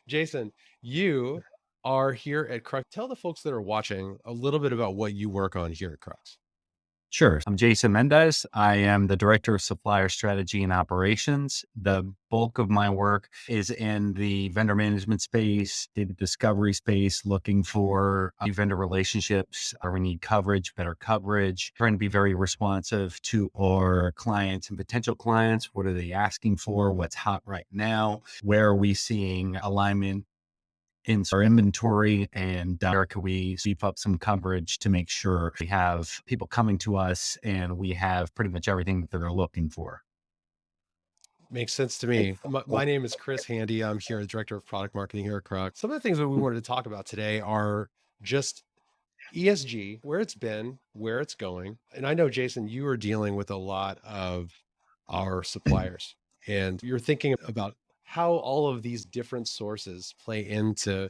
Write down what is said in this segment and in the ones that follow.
Jason, you are here at Crux. Tell the folks that are watching a little bit about what you work on here at Crux. Sure. I'm Jason Mendez. I am the Director of Supplier Strategy and Operations. The bulk of my work is in the vendor management space, data discovery space, looking for new vendor relationships, where we need coverage, better coverage, trying to be very responsive to our clients and potential clients. What are they asking for? What's hot right now? Where are we seeing alignment in our inventory, and where can we beef up some coverage to make sure we have people coming to us and we have pretty much everything that they're looking for. Makes sense to me. My name is Chris Handy. I'm here, the Director of Product Marketing here at Crux. Some of the things that we wanted to talk about today are just ESG, where it's been, where it's going. And I know, Jason, you are dealing with a lot of our suppliers, and you're thinking about how all of these different sources play into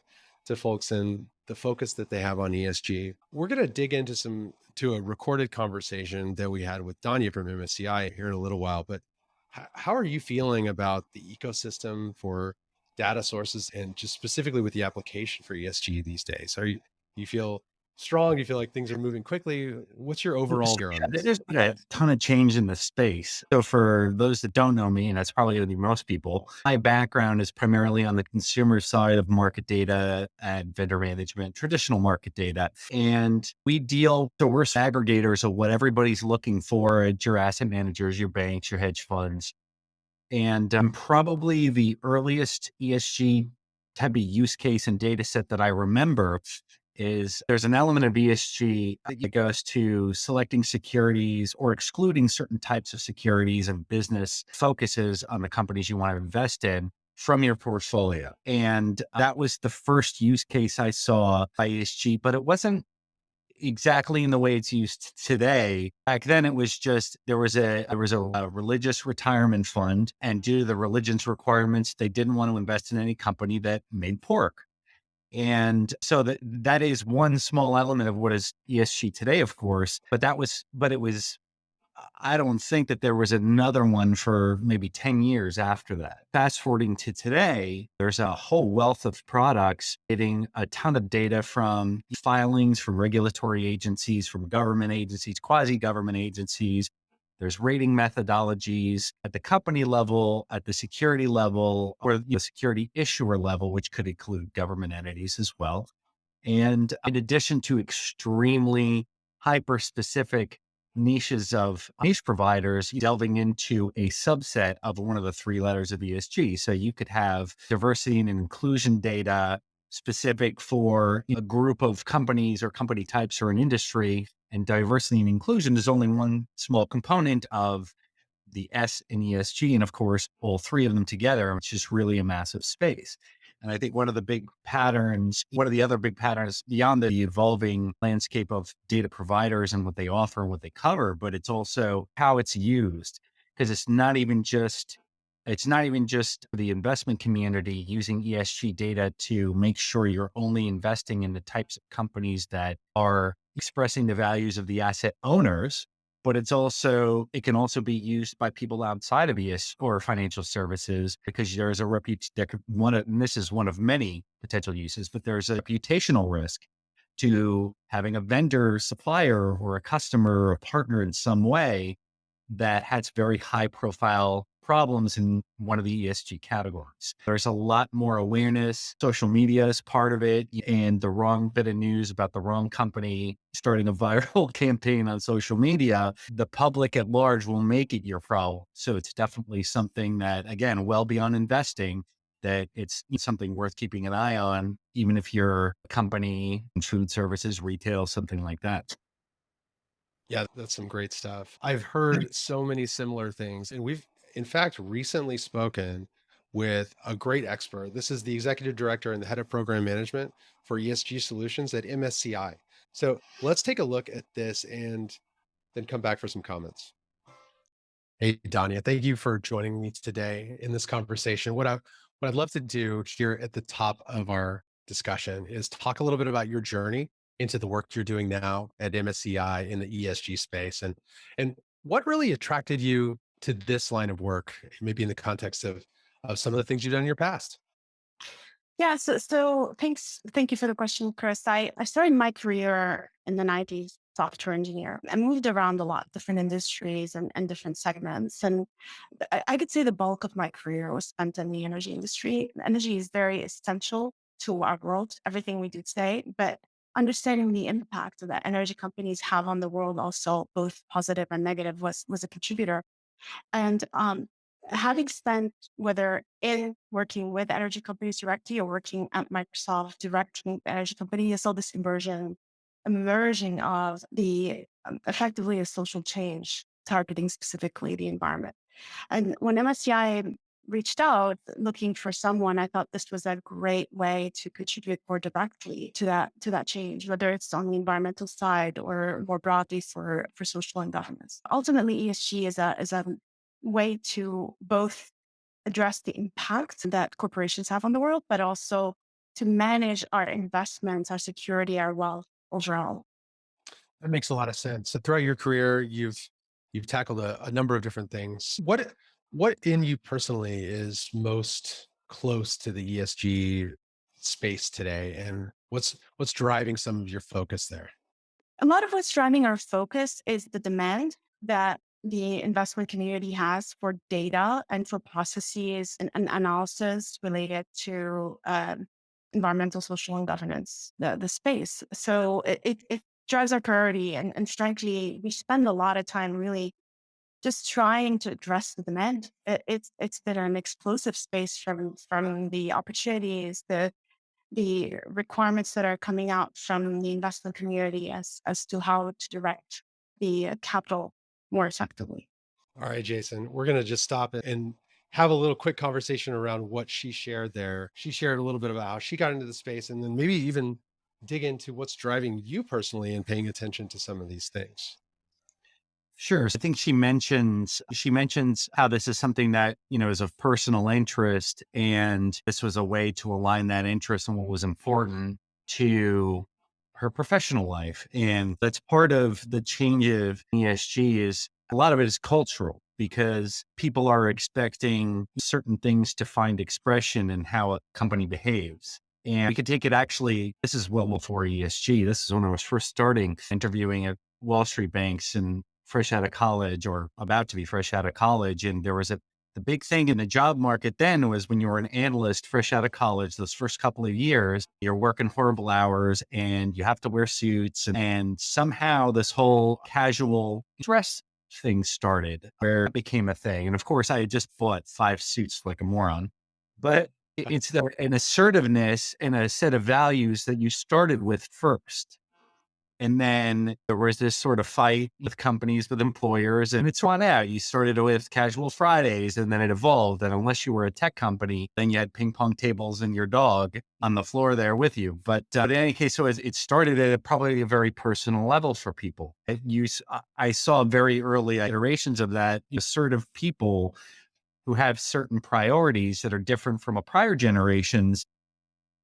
folks and the focus that they have on ESG. We're going to dig into to a recorded conversation that we had with Danya from MSCI here in a little while. But how are you feeling about the ecosystem for data sources and just specifically with the application for ESG these days? You feel strong? Do you feel like things are moving quickly? What's your overall So, view on yeah, this? there's been a ton of change in the space. So for those that don't know me, and that's probably going to be most people, my background is primarily on the consumer side of market data and vendor management, traditional market data. And we're aggregators of what everybody's looking for at your asset managers, your banks, your hedge funds. And probably the earliest ESG type of use case and data set that I remember is there's an element of ESG that goes to selecting securities or excluding certain types of securities, and business focuses on the companies you want to invest in from your portfolio. And that was the first use case I saw by ESG, but it wasn't exactly in the way it's used today. Back then, it was just there was a religious retirement fund, and due to the religion's requirements, they didn't want to invest in any company that made pork. And so that is one small element of what is ESG today, of course. But it was I don't think that there was another one for maybe 10 years after that. Fast forwarding to today, there's a whole wealth of products getting a ton of data from filings from regulatory agencies, from government agencies, quasi government agencies. There's rating methodologies at the company level, at the security level, or the security issuer level, which could include government entities as well. And in addition to extremely hyper specific niches of niche providers, delving into a subset of one of the three letters of ESG. So you could have diversity and inclusion data specific for a group of companies or company types or an industry. And diversity and inclusion is only one small component of the S in ESG. And of course, all three of them together, which is really a massive space. And I think one of the other big patterns beyond the evolving landscape of data providers and what they offer and what they cover, but it's also how it's used. Because it's not even just the investment community using ESG data to make sure you're only investing in the types of companies that are expressing the values of the asset owners, but it can also be used by people outside of ES or financial services, because there's a and this is one of many potential uses, but there's a reputational risk to having a vendor, supplier, or a customer or a partner in some way that has very high profile problems in one of the ESG categories. There's a lot more awareness. Social media is part of it, and the wrong bit of news about the wrong company starting a viral campaign on social media, the public at large will make it your problem. So it's definitely something that, again, well beyond investing, that it's something worth keeping an eye on, even if you're a company in food services, retail, something like that. Yeah, that's some great stuff. I've heard so many similar things, and we've in fact recently spoken with a great expert. This is the executive director and the head of program management for ESG solutions at MSCI. So let's take a look at this and then come back for some comments. Hey, Danya, thank you for joining me today in this conversation. What I'd love to do here at the top of our discussion is talk a little bit about your journey into the work you're doing now at MSCI in the ESG space, and what really attracted you to this line of work, maybe in the context of some of the things you've done in your past. Yeah, thank you for the question, Chris. I started my career in the 90s, software engineer. I moved around a lot, different industries and different segments. And I could say the bulk of my career was spent in the energy industry. Energy is very essential to our world, everything we do today, but understanding the impact that energy companies have on the world, also both positive and negative, was a contributor. And having spent, whether in working with energy companies directly or working at Microsoft directing the energy company, I saw this emerging of the effectively a social change targeting specifically the environment. And when MSCI reached out looking for someone, I thought this was a great way to contribute more directly to that change, whether it's on the environmental side or more broadly for social and governance. Ultimately, ESG is a way to both address the impact that corporations have on the world, but also to manage our investments, our security, our wealth overall. That makes a lot of sense. So throughout your career, you've tackled a number of different things. What in you personally is most close to the ESG space today, and what's driving some of your focus there? A lot of what's driving our focus is the demand that the investment community has for data and for processes and analysis related to environmental, social, and governance, the space. So it drives our priority. And frankly, we spend a lot of time really just trying to address the demand. It's been an explosive space from the opportunities, the requirements that are coming out from the investment community as to how to direct the capital more effectively. All right, Jason, we're going to just stop and have a little quick conversation around what she shared there. She shared a little bit about how she got into the space and then maybe even dig into what's driving you personally in paying attention to some of these things. Sure. So I think she mentions how this is something that, is of personal interest. And this was a way to align that interest and what was important to her professional life. And that's part of the change of ESG is a lot of it is cultural because people are expecting certain things to find expression in how a company behaves. And we could take it actually, this is well before ESG. This is when I was first starting interviewing at Wall Street banks and fresh out of college or about to be fresh out of college. And there was the big thing in the job market then was when you were an analyst fresh out of college, those first couple of years, you're working horrible hours and you have to wear suits. And somehow this whole casual dress thing started where it became a thing. And of course, I had just bought 5 suits like a moron, but it's an assertiveness and a set of values that you started with first. And then there was this sort of fight with companies, with employers, and it's won out. You started with casual Fridays and then it evolved. And unless you were a tech company, then you had ping pong tables and your dog on the floor there with you. But in any case, so it started at probably a very personal level for people. I saw very early iterations of that assertive people who have certain priorities that are different from a prior generations,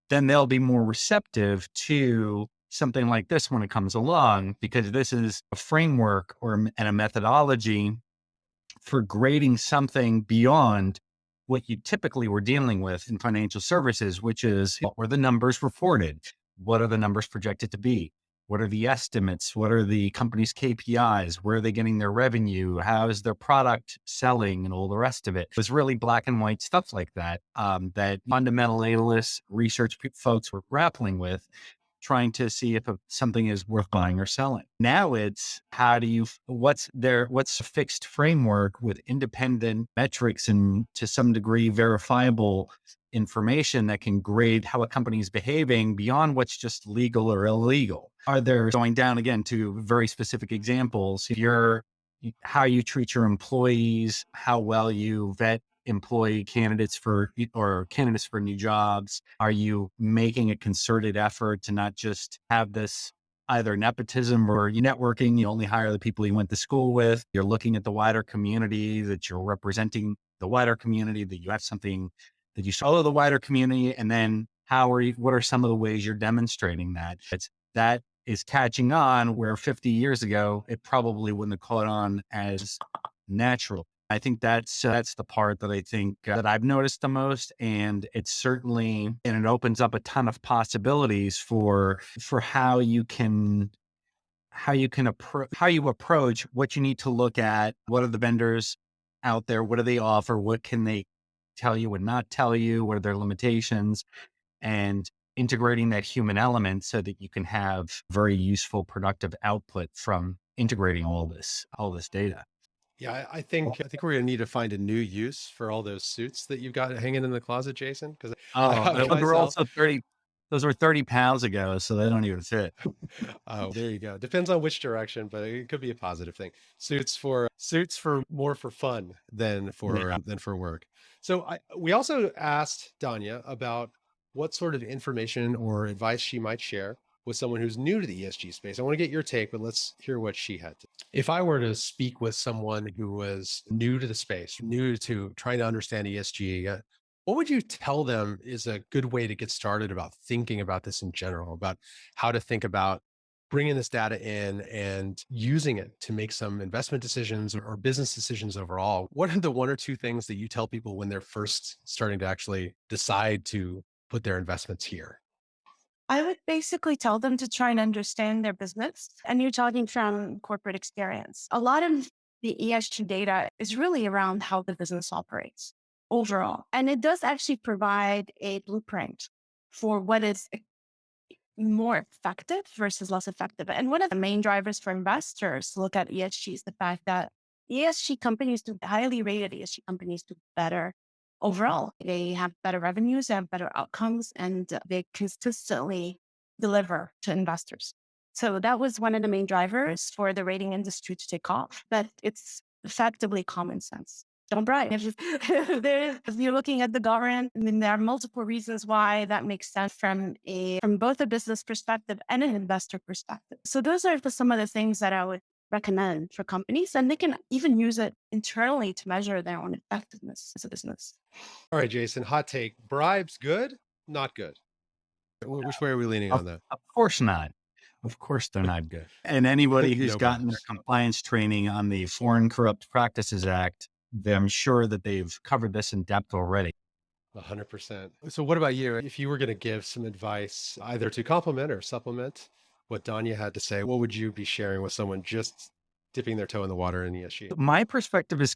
then they'll be more receptive to something like this when it comes along, because this is a framework and a methodology for grading something beyond what you typically were dealing with in financial services, which is what were the numbers reported? What are the numbers projected to be? What are the estimates? What are the company's KPIs? Where are they getting their revenue? How is their product selling and all the rest of it? It was really black and white stuff like that, that fundamental analysts, research folks were grappling with, trying to see if something is worth buying or selling. Now it's what's a fixed framework with independent metrics and to some degree verifiable information that can grade how a company is behaving beyond what's just legal or illegal. Are there going down again to very specific examples? How you treat your employees, how well you vet employee candidates or candidates for new jobs? Are you making a concerted effort to not just have this either nepotism or you networking? You only hire the people you went to school with. You're looking at the wider community, that you're representing the wider community, that you have something that you follow the wider community. And then what are some of the ways you're demonstrating that? That is catching on where 50 years ago, it probably wouldn't have caught on as natural. I think that's the part that I think that I've noticed the most, and it's certainly and it opens up a ton of possibilities for how you approach what you need to look at. What are the vendors out there? What do they offer? What can they tell you and not tell you? What are their limitations? And integrating that human element so that you can have very useful, productive output from integrating all this data. Yeah, I think we're gonna need to find a new use for all those suits that you've got hanging in the closet, Jason. Because I Oh, have those were myself. also 30, those were 30 pounds ago, so they don't even fit. Oh, there you go. Depends on which direction, but it could be a positive thing. Suits for more for fun Yeah. than for work. So we also asked Danya about what sort of information or advice she might share with someone who's new to the ESG space. I want to get your take, but let's hear what she had to. If I were to speak with someone who was new to the space, new to trying to understand ESG, what would you tell them is a good way to get started about thinking about this in general, about how to think about bringing this data in and using it to make some investment decisions or business decisions overall? What are the one or two things that you tell people when they're first starting to actually decide to put their investments here? I would basically tell them to try and understand their business. And you're talking from corporate experience. A lot of the ESG data is really around how the business operates overall. And it does actually provide a blueprint for what is more effective versus less effective. And one of the main drivers for investors to look at ESG is the fact that ESG companies do highly rated ESG companies do better overall. They have better revenues, they have better outcomes, and they consistently deliver to investors. So that was one of the main drivers for the rating industry to take off. But it's effectively common sense. Don't bribe. If you're looking at the government, I mean, there are multiple reasons why that makes sense from both a business perspective and an investor perspective. So those are some of the things that I would recommend for companies, and they can even use it internally to measure their own effectiveness as a business. All right, Jason, hot take. Bribes good, not good. Which way are we leaning Of, on that? of course not. Of course they're not good. And anybody who's No gotten their bribes. compliance training on the Foreign Corrupt Practices Act, I'm sure that they've covered this in depth already. 100%. So what about you? If you were going to give some advice, either to complement or supplement what Danya had to say, what would you be sharing with someone just dipping their toe in the water in ESG? My perspective is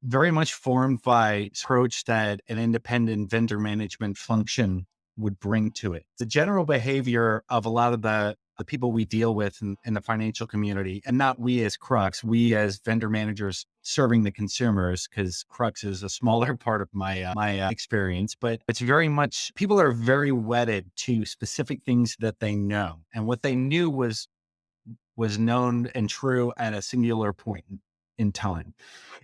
very much formed by approach that an independent vendor management function would bring to it. The general behavior of a lot of the people we deal with in the financial community, and not we as Crux, we as vendor managers serving the consumers, because Crux is a smaller part of my experience, but it's very much, people are very wedded to specific things that they know. And what they knew was known and true at a singular point in time.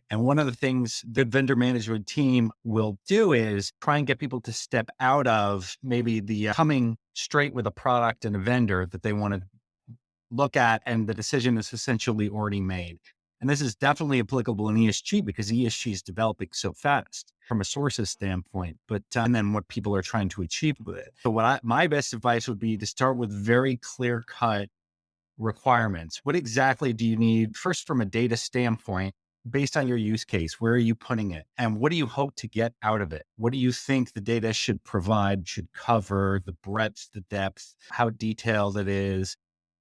And one of the things the vendor management team will do is try and get people to step out of maybe the coming straight with a product and a vendor that they want to look at, and the decision is essentially already made. And this is definitely applicable in ESG because ESG is developing so fast from a sources standpoint, but and then what people are trying to achieve with it. So my best advice would be to start with very clear cut requirements. What exactly do you need first from a data standpoint based on your use case? Where are you putting it? And what do you hope to get out of it? What do you think the data should provide, should cover, the breadth, the depth, how detailed it is?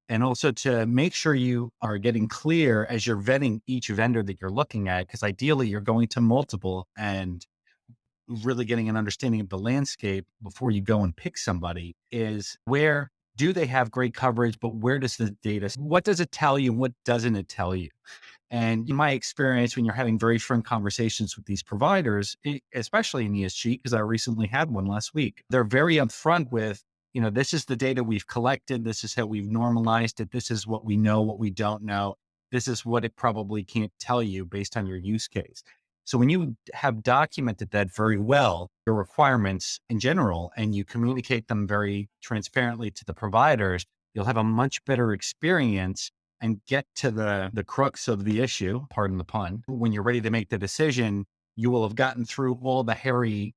And also to make sure you are getting clear as you're vetting each vendor that you're looking at, because ideally you're going to multiple and really getting an understanding of the landscape before you go and pick somebody is where do they have great coverage, but where does the data, what does it tell you? What doesn't it tell you? And in my experience, when you're having very frank conversations with these providers, especially in ESG, because I recently had one last week, they're very upfront with, this is the data we've collected. This is how we've normalized it. This is what we know, what we don't know. This is what it probably can't tell you based on your use case. So when you have documented that very well, your requirements in general, and you communicate them very transparently to the providers, you'll have a much better experience and get to the crux of the issue, pardon the pun. When you're ready to make the decision, you will have gotten through all the hairy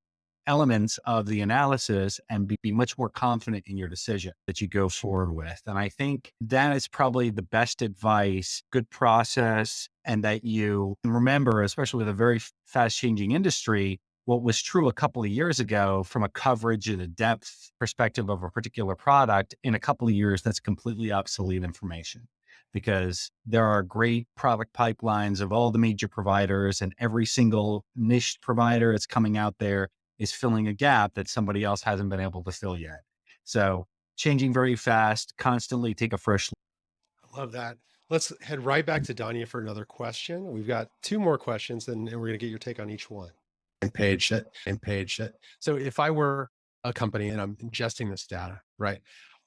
elements of the analysis and be much more confident in your decision that you go forward with. And I think that is probably the best advice, good process, and that you remember, especially with a very fast changing industry, what was true a couple of years ago from a coverage and a depth perspective of a particular product, in a couple of years, that's completely obsolete information, because there are great product pipelines of all the major providers, and every single niche provider that's coming out there is filling a gap that somebody else hasn't been able to fill yet. So changing very fast, constantly take a fresh. I love that. Let's head right back to Danya for another question. We've got two more questions, and we're going to get your take on each one. And page. So if I were a company and I'm ingesting this data, right?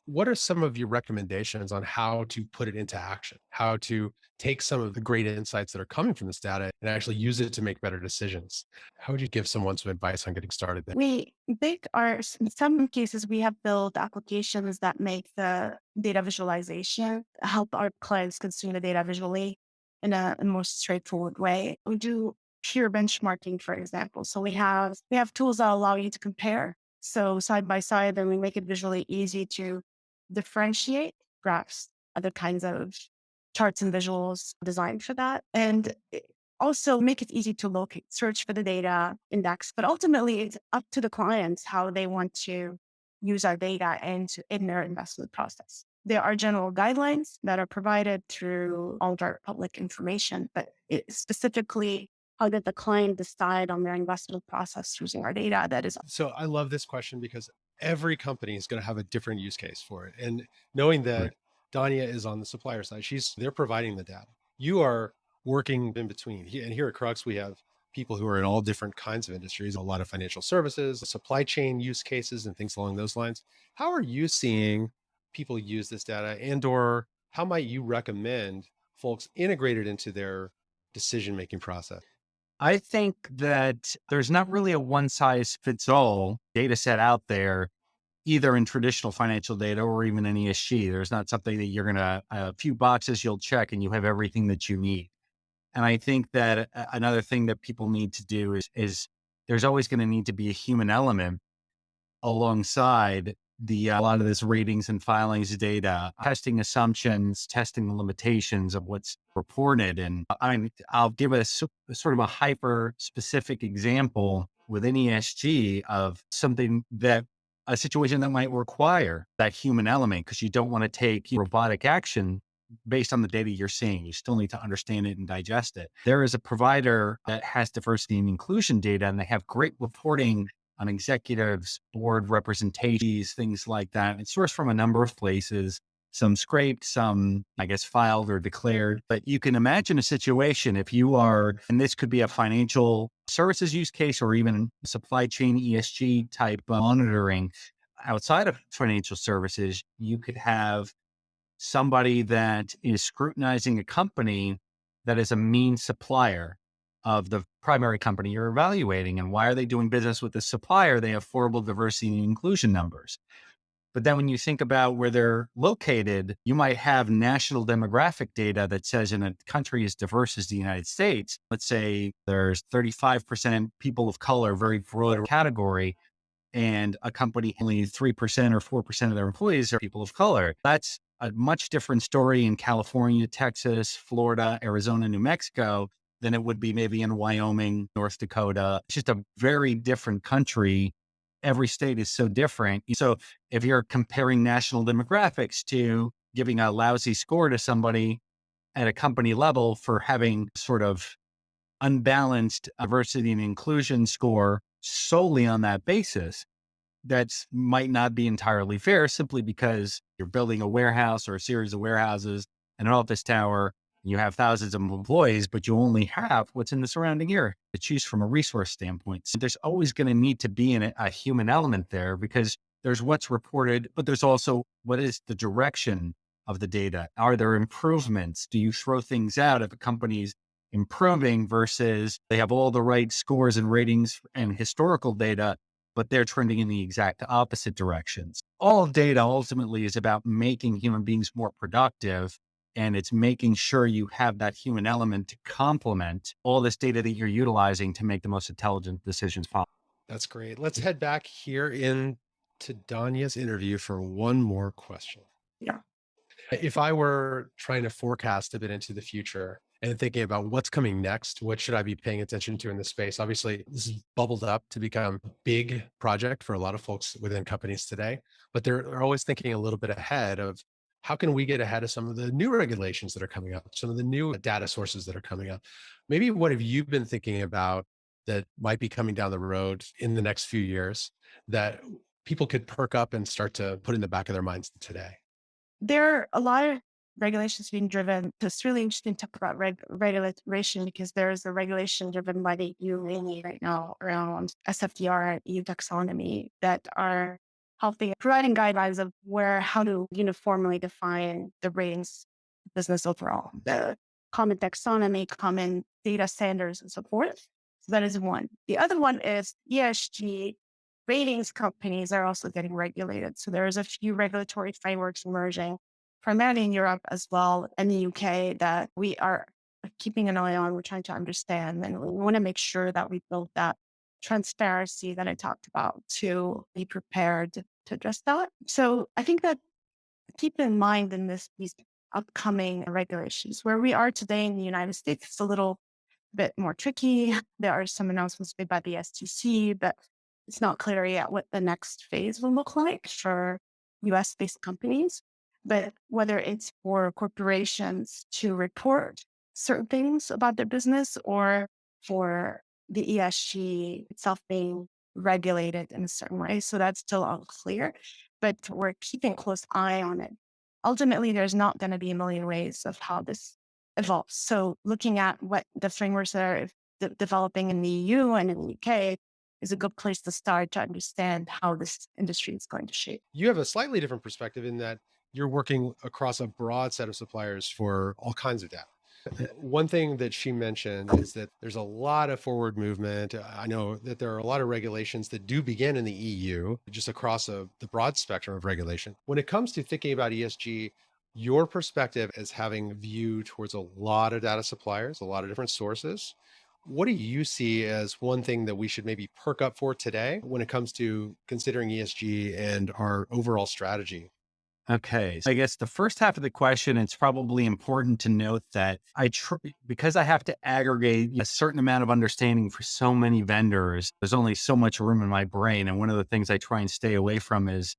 What are some of your recommendations on how to put it into action? How to take some of the great insights that are coming from this data and actually use it to make better decisions? How would you give someone some advice on getting started there? In some cases, we have built applications that make the data visualization, help our clients consume the data visually in a more straightforward way. We do peer benchmarking, for example. So we have tools that allow you to compare. So side by side, then we make it visually easy to differentiate graphs, other kinds of charts and visuals designed for that. And also make it easy to locate, search for the data index. But ultimately, it's up to the clients how they want to use our data in their investment process. There are general guidelines that are provided through all of our public information, but specifically, how did the client decide on their investment process using our data? That is So I love this question because every company is going to have a different use case for it. And knowing Right. that Danya is on the supplier side, they're providing the data. You are working in between. And here at Crux, we have people who are in all different kinds of industries, a lot of financial services, supply chain use cases, and things along those lines. How are you seeing people use this data, and or how might you recommend folks integrate it into their decision-making process? I think that there's not really a one size fits all data set out there, either in traditional financial data or even in ESG. There's not something that you're going to, a few boxes you'll check and you have everything that you need. And I think that another thing that people need to do is there's always going to need to be a human element alongside a lot of this ratings and filings data, testing assumptions, testing the limitations of what's reported. And I'll give a sort of a hyper specific example within ESG of something that a situation that might require that human element, because you don't want to take robotic action based on the data you're seeing. You still need to understand it and digest it. There is a provider that has diversity and inclusion data, and they have great reporting on executives, board representations, things like that. It's sourced from a number of places, some scraped, some, I guess, filed or declared. But you can imagine a situation if you are, and this could be a financial services use case or even supply chain ESG type monitoring outside of financial services, you could have somebody that is scrutinizing a company that is a mean supplier of the primary company you're evaluating. And why are they doing business with this supplier? They have horrible diversity and inclusion numbers. But then when you think about where they're located, you might have national demographic data that says in a country as diverse as the United States, let's say there's 35% people of color, very broad category, and a company only 3% or 4% of their employees are people of color. That's a much different story in California, Texas, Florida, Arizona, New Mexico than it would be maybe in Wyoming, North Dakota. It's just a very different country. Every state is so different. So if you're comparing national demographics to giving a lousy score to somebody at a company level for having sort of unbalanced diversity and inclusion score solely on that basis, that's might not be entirely fair, simply because you're building a warehouse or a series of warehouses and an office tower. You have thousands of employees, but you only have what's in the surrounding area to choose from a resource standpoint. So there's always going to need to be a human element there, because there's what's reported, but there's also what is the direction of the data. Are there improvements? Do you throw things out if a company's improving versus they have all the right scores and ratings and historical data, but they're trending in the exact opposite directions? All data ultimately is about making human beings more productive. And it's making sure you have that human element to complement all this data that you're utilizing to make the most intelligent decisions possible. That's great. Let's head back here in to Danya's interview for one more question. Yeah. If I were trying to forecast a bit into the future and thinking about what's coming next, what should I be paying attention to in this space? Obviously, this is bubbled up to become a big project for a lot of folks within companies today, but they're always thinking a little bit ahead of how can we get ahead of some of the new regulations that are coming up, some of the new data sources that are coming up. Maybe what have you been thinking about that might be coming down the road in the next few years that people could perk up and start to put in the back of their minds today? There are a lot of regulations being driven. It's really interesting to talk about regulation because there's a regulation driven by the EU mainly right now around SFDR, EU taxonomy that are helping providing guidelines of how to uniformly define the ratings business overall, the common taxonomy, common data standards, and so forth. So that is one. The other one is ESG ratings companies are also getting regulated. So there's a few regulatory frameworks emerging, primarily in Europe as well, and the UK that we are keeping an eye on. We're trying to understand, and we want to make sure that we build that transparency that I talked about to be prepared to address that. So I think that keep in mind in these upcoming regulations where we are today in the United States, it's a little bit more tricky. There are some announcements made by the STC, but it's not clear yet what the next phase will look like for US based companies. But whether it's for corporations to report certain things about their business or for the ESG itself being regulated in a certain way. So that's still unclear, but we're keeping a close eye on it. Ultimately, there's not going to be a million ways of how this evolves. So looking at what the frameworks are developing in the EU and in the UK is a good place to start to understand how this industry is going to shape. You have a slightly different perspective in that you're working across a broad set of suppliers for all kinds of data. One thing that she mentioned is that there's a lot of forward movement. I know that there are a lot of regulations that do begin in the EU, just across the broad spectrum of regulation. When it comes to thinking about ESG, your perspective as having view towards a lot of data suppliers, a lot of different sources, what do you see as one thing that we should maybe perk up for today when it comes to considering ESG and our overall strategy? Okay. So I guess the first half of the question, it's probably important to note that because I have to aggregate a certain amount of understanding for so many vendors, there's only so much room in my brain. And one of the things I try and stay away from is,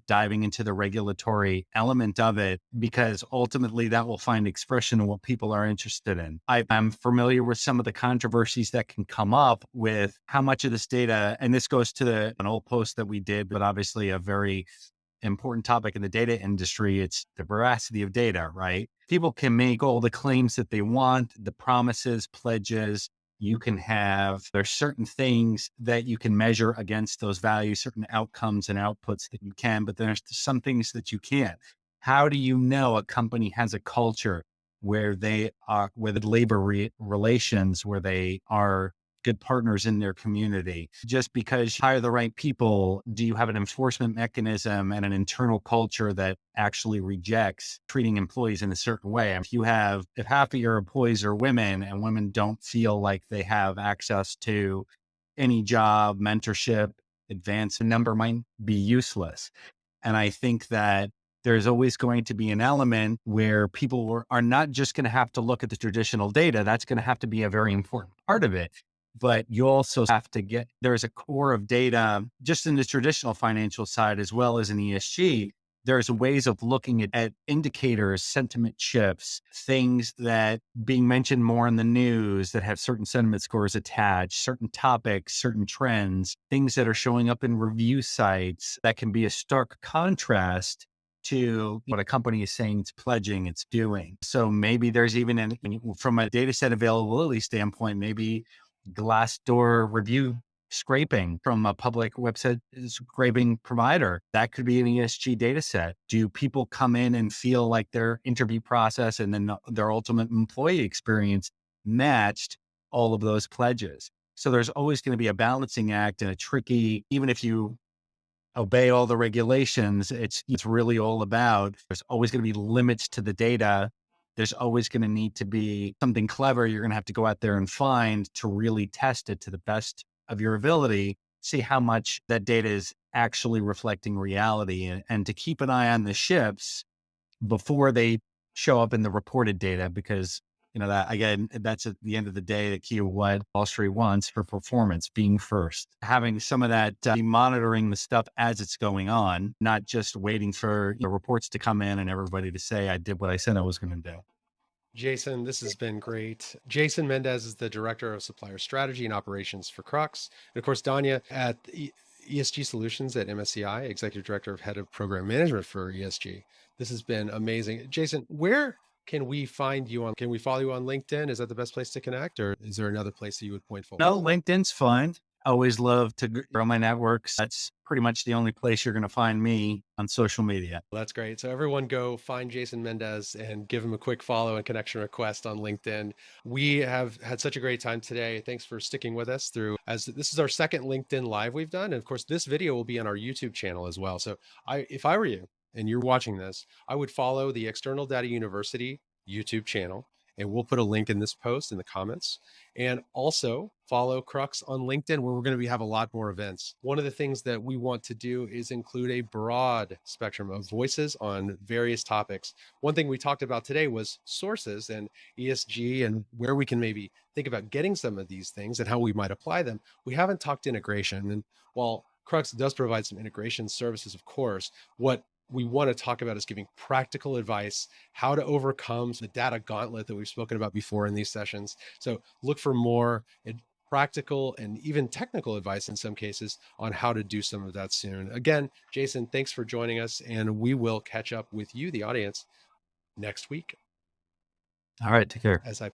diving into the regulatory element of it, because ultimately that will find expression in what people are interested in. I'm familiar with some of the controversies that can come up with how much of this data, and this goes to an old post that we did, but obviously a very important topic in the data industry. It's the veracity of data, right? People can make all the claims that they want, the promises, pledges. There's certain things that you can measure against those values, certain outcomes and outputs that you can, but there's some things that you can't. How do you know a company has a culture where they are with relations, where they are good partners in their community? Just because you hire the right people, do you have an enforcement mechanism and an internal culture that actually rejects treating employees in a certain way? If half of your employees are women and women don't feel like they have access to any job, mentorship, advance, a number might be useless. And I think that there's always going to be an element where people are not just going to have to look at the traditional data. That's going to have to be a very important part of it. But you also have to there's a core of data just in the traditional financial side, as well as in ESG. There's ways of looking at indicators, sentiment shifts, things that being mentioned more in the news that have certain sentiment scores attached, certain topics, certain trends, things that are showing up in review sites that can be a stark contrast to what a company is saying it's pledging, it's doing. So maybe there's even from a data set availability standpoint, maybe Glassdoor review scraping from a public website scraping provider. That could be an ESG data set. Do people come in and feel like their interview process and then their ultimate employee experience matched all of those pledges? So there's always going to be a balancing act and even if you obey all the regulations, it's really all about, there's always going to be limits to the data. There's always going to need to be something clever you're going to have to go out there and find to really test it to the best of your ability, see how much that data is actually reflecting reality, and to keep an eye on the ships before they show up in the reported data, because that again, that's at the end of the day the key of what Wall Street wants for performance, being first, having some of that, monitoring the stuff as it's going on, not just waiting for reports to come in and everybody to say, I did what I said I was going to do. Jason, this has been great. Jason Mendez is the Director of Supplier Strategy and Operations for Crux. And of course, Danya at ESG Solutions at MSCI, Executive Director of Head of Program Management for ESG. This has been amazing. Jason, where can we find you on? Can we follow you on LinkedIn? Is that the best place to connect, or is there another place that you would point forward? No, LinkedIn's fine. Always love to grow my networks. That's pretty much the only place you're going to find me on social media. Well, that's great. So everyone go find Jason Mendez and give him a quick follow and connection request on LinkedIn. We have had such a great time today. Thanks for sticking with us through, as this is our second LinkedIn Live we've done. And of course, this video will be on our YouTube channel as well. So if I were you and you're watching this, I would follow the External Data University YouTube channel. And we'll put a link in this post in the comments. And also follow Crux on LinkedIn, where we're going to have a lot more events. One of the things that we want to do is include a broad spectrum of voices on various topics. One thing we talked about today was sources and ESG and where we can maybe think about getting some of these things and how we might apply them. We haven't talked integration. And while Crux does provide some integration services, of course, what we want to talk about is giving practical advice, how to overcome the data gauntlet that we've spoken about before in these sessions. So look for more practical and even technical advice in some cases on how to do some of that soon. Again, Jason, thanks for joining us, and we will catch up with you, the audience, next week. All right, take care. As I